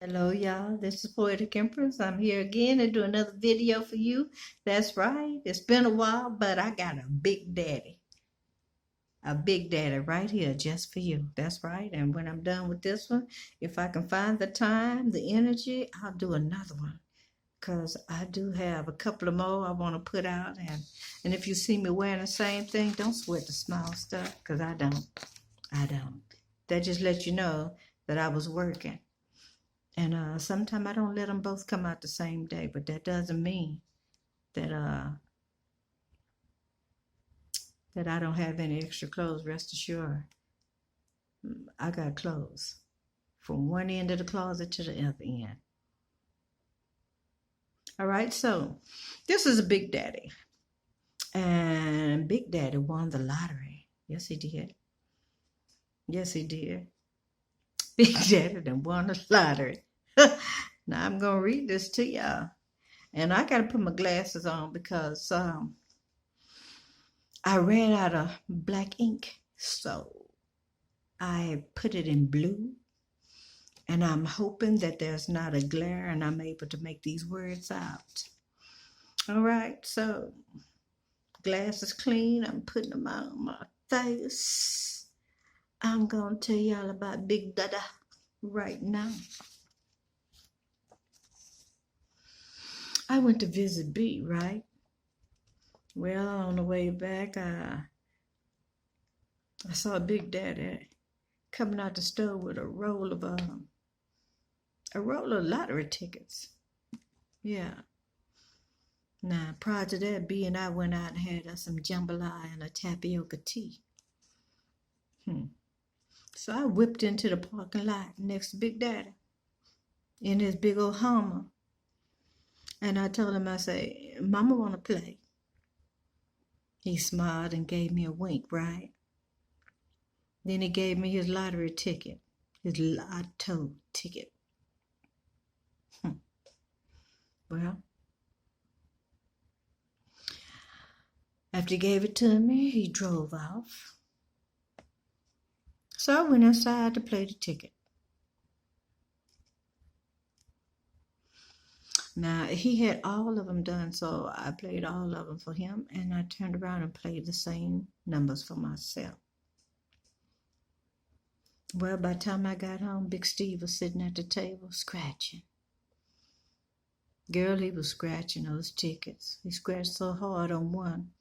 Hello, y'all. This is Poetic Empress. I'm here again to do another video for you. That's right. It's been a while, but I got a big daddy. A big daddy right here just for you. That's right. And when I'm done with this one, if I can find the time, the energy, I'll do another one. Because I do have a couple of more I want to put out. And if you see me wearing the same thing, don't sweat the small stuff, because I don't. I don't. That just lets you know that I was working. And sometimes I don't let them both come out the same day, but that doesn't mean that that I don't have any extra clothes. Rest assured, I got clothes from one end of the closet to the other end. All right, so this is a Big Daddy, and Big Daddy won the lottery. Yes, he did. Yes, he did. Big Daddy done won the lottery. Now I'm gonna read this to y'all, and I gotta put my glasses on because I ran out of black ink, so I put it in blue, and I'm hoping that there's not a glare and I'm able to make these words out. All right, so glass is clean. I'm putting them out on my face. I'm gonna tell y'all about Big Dada right now. I went to visit B, right? Well, on the way back, I saw Big Daddy coming out the store with a roll of lottery tickets. Yeah. Now, prior to that, B and I went out and had us some jambalaya and a tapioca tea. So I whipped into the parking lot next to Big Daddy in his big old Hummer. And I told him, I say, Mama want to play. He smiled and gave me a wink, right? Then he gave me his lottery ticket, his lotto ticket. Well, after he gave it to me, he drove off. So I went inside to play the ticket. Now, he had all of them done, so I played all of them for him, and I turned around and played the same numbers for myself. Well, by the time I got home, Big Steve was sitting at the table scratching. Girl, he was scratching those tickets. He scratched so hard on one,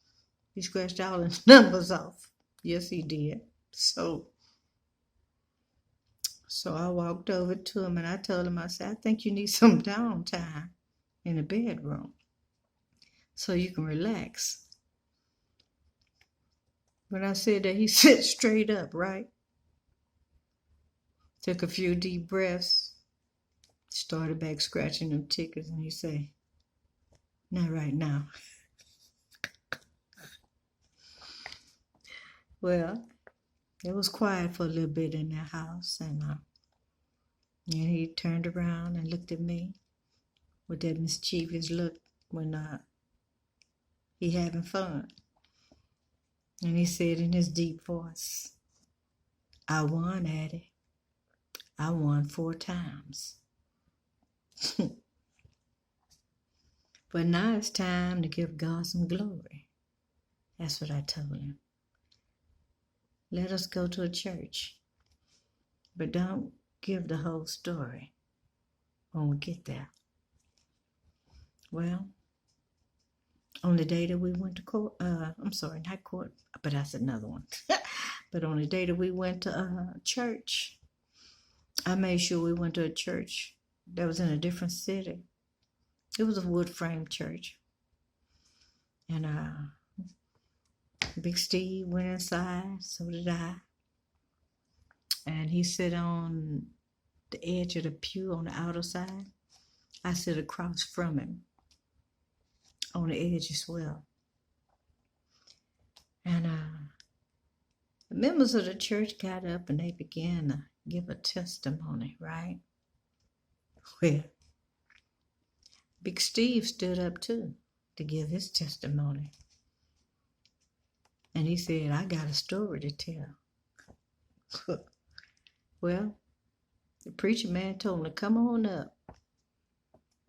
he scratched all the numbers off. Yes, he did. So I walked over to him and I told him, I said, I think you need some downtime in the bedroom so you can relax. When I said that, he sat straight up, right? Took a few deep breaths, started back scratching them tickets, and he said, not right now. Well, it was quiet for a little bit in that house, and he turned around and looked at me with that mischievous look when he having fun. And he said in his deep voice, I won, Addie. I won 4 times. But now it's time to give God some glory. That's what I told him. Let us go to a church, but don't give the whole story when we get there. Well, on the day that we went to court, not court, but that's another one. But on the day that we went to church, I made sure we went to a church that was in a different city. It was a wood frame church. And Big Steve went inside, so did I. And he sat on the edge of the pew on the outer side. I sit across from him on the edge as well. And the members of the church got up and they began to give a testimony, right? Well, Big Steve stood up too to give his testimony. And he said, I got a story to tell. Well, The preacher man told him to come on up.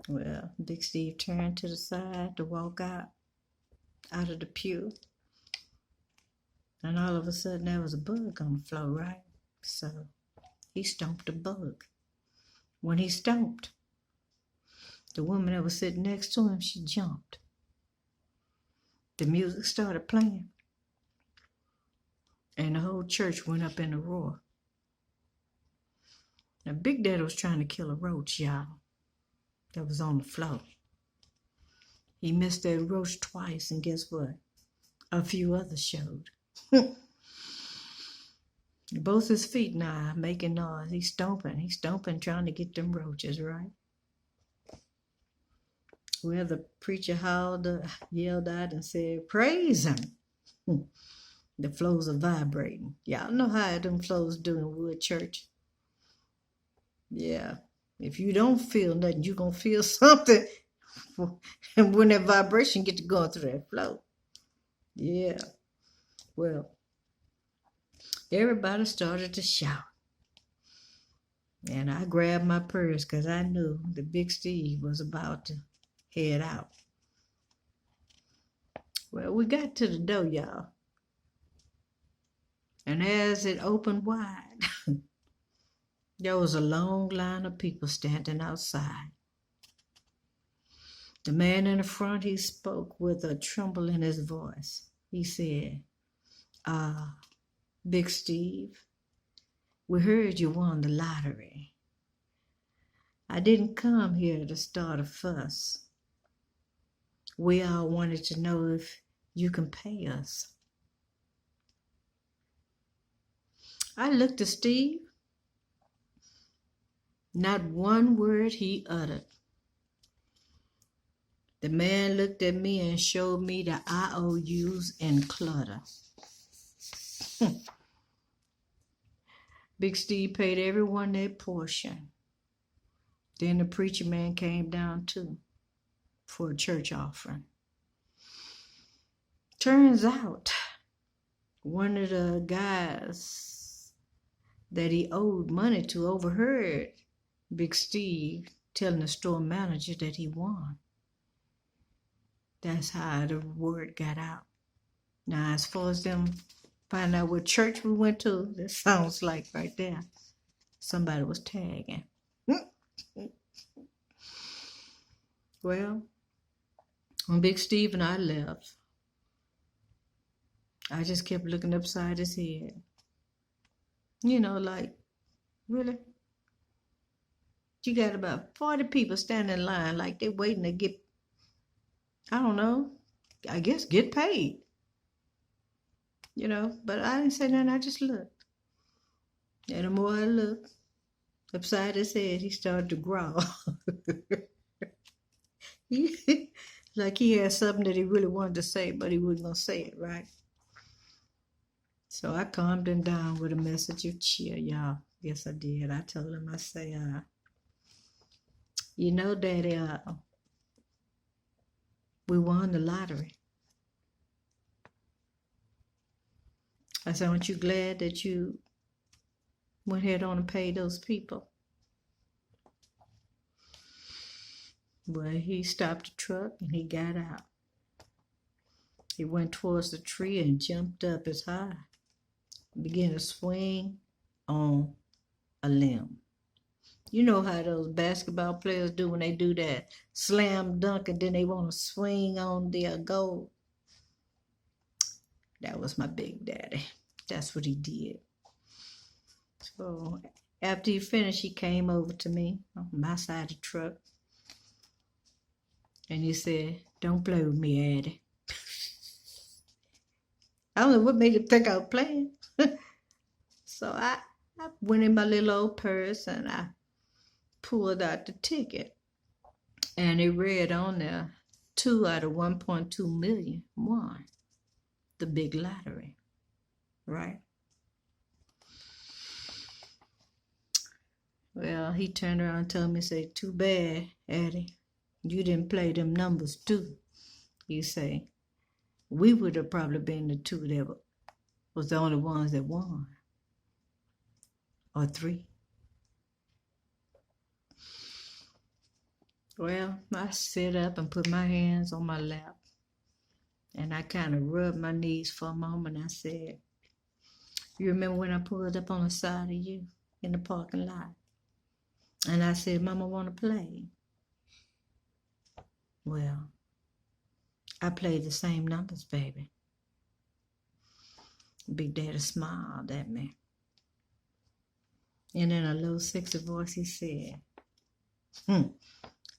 Well, Big Steve turned to the side to walk out of the pew. And all of a sudden there was a bug on the floor, right? So he stomped the bug. When he stomped, the woman that was sitting next to him, she jumped. The music started playing. And the whole church went up in a roar. Now, Big Daddy was trying to kill a roach, y'all, that was on the floor. He missed that roach twice, and guess what? A few others showed. Both his feet now making noise. He's stomping, trying to get them roaches, right? Well, the preacher yelled out and said, "Praise him." The floors are vibrating. Y'all know how them floors do in Wood Church. Yeah. If you don't feel nothing, you're going to feel something. And when that vibration gets to going through that floor. Yeah. Well, everybody started to shout. And I grabbed my purse because I knew that Big Steve was about to head out. Well, we got to the door, y'all. And as it opened wide, there was a long line of people standing outside. The man in the front, he spoke with a tremble in his voice. He said, Big Steve, we heard you won the lottery. I didn't come here to start a fuss. We all wanted to know if you can pay us. I looked at Steve. Not one word he uttered. The man looked at me and showed me the IOUs in clutter. Big Steve paid everyone their portion. Then the preacher man came down too for a church offering. Turns out one of the guys that he owed money to overheard Big Steve telling the store manager that he won. That's how the word got out. Now, as far as them find out what church we went to, that sounds like right there somebody was tagging. Well, when Big Steve and I left, I just kept looking upside his head. You know, like, really? You got about 40 people standing in line like they waiting to get, I don't know, I guess get paid. You know, but I didn't say nothing, I just looked. And the more I looked, upside his head, he started to growl. Like he had something that he really wanted to say, but he wasn't going to say it, right? So I calmed him down with a message of cheer, y'all. Yes, I did. I told him, I say, you know, Daddy, we won the lottery. I said, aren't you glad that you went ahead on and paid those people? Well, he stopped the truck and he got out. He went towards the tree and jumped up as high. Began to swing on a limb. You know how those basketball players do when they do that slam dunk and then they want to swing on their goal. That was my Big Daddy. That's what he did. So after he finished, he came over to me on my side of the truck. And he said, don't play with me, Addie. I don't know what made him think I was playing. So I went in my little old purse and I pulled out the ticket. And it read on there, 2 out of 1.2 million won the big lottery, right? Well, he turned around and told me, say, too bad, Addie. You didn't play them numbers too. You say, we would have probably been the 2 that was the only ones that won. Or 3. Well, I sit up and put my hands on my lap, and I kind of rubbed my knees for a moment. I said, you remember when I pulled up on the side of you in the parking lot? And I said, Mama want to play? Well, I played the same numbers, baby. Big Daddy smiled at me. And in a low, sexy voice, he said,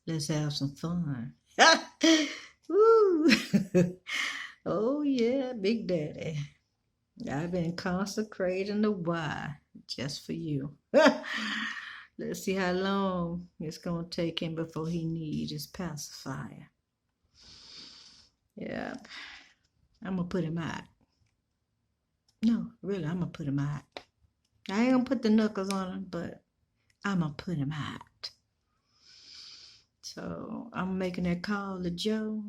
let's have some fun. Woo. Oh, yeah, Big Daddy. I've been consecrating the why just for you. Let's see how long it's going to take him before he needs his pacifier. Yeah, I'm going to put him out. No, really, I'm going to put him out. I ain't going to put the knuckles on him, but I'm going to put him out. So I'm making that call to Joe.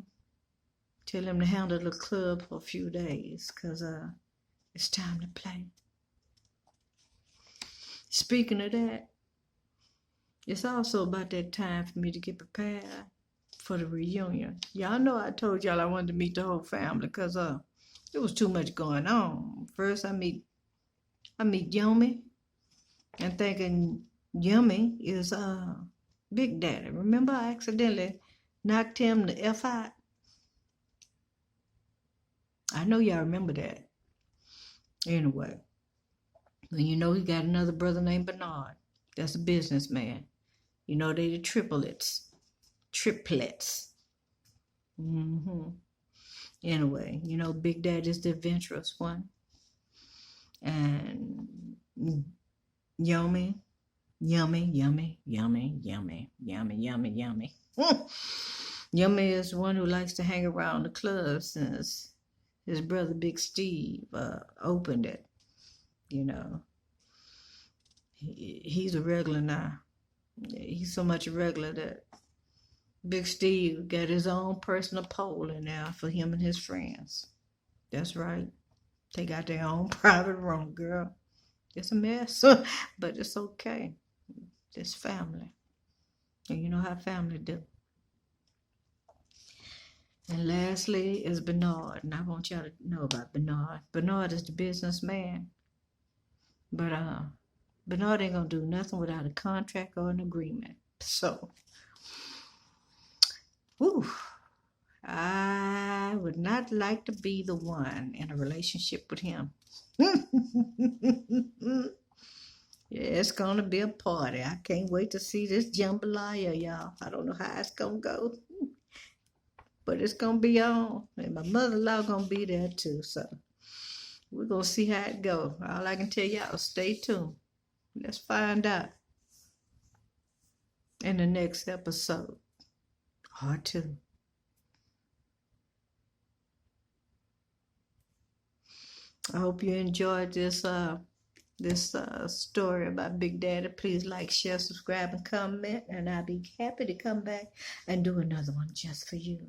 Tell him to handle the club for a few days, because it's time to play. Speaking of that, it's also about that time for me to get prepared for the reunion. Y'all know I told y'all I wanted to meet the whole family because there was too much going on. First, I meet Yomi, and thinking Yomi is Big Daddy. Remember, I accidentally knocked him the F out. I know y'all remember that. Anyway, you know he got another brother named Bernard. That's a businessman. You know they the triplets. Anyway, you know Big Daddy's the adventurous one. And Yomi. Yomi is one who likes to hang around the club since his brother Big Steve opened it. You know, he's a regular now. He's so much a regular that Big Steve got his own personal pole in there for him and his friends. That's right. They got their own private room, girl. It's a mess, but it's okay. It's family. And you know how family do. And lastly is Bernard. And I want y'all to know about Bernard. Bernard is the businessman. But Bernard ain't going to do nothing without a contract or an agreement. So, whew, I would not like to be the one in a relationship with him. Yeah, it's going to be a party. I can't wait to see this jambalaya, y'all. I don't know how it's going to go. But it's going to be on. And my mother-in-law going to be there too. So we're going to see how it goes. All I can tell y'all, stay tuned. Let's find out in the next episode. Or two. I hope you enjoyed this story about Big Daddy. Please like, share, subscribe, and comment. And I'll be happy to come back and do another one just for you.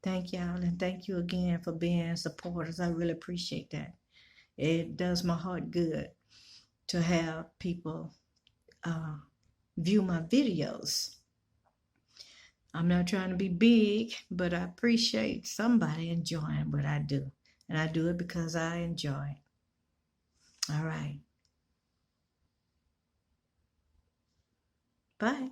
Thank y'all, and thank you again for being supporters. I really appreciate that. It does my heart good to have people view my videos. I'm not trying to be big, but I appreciate somebody enjoying what I do. And I do it because I enjoy it. All right. Bye.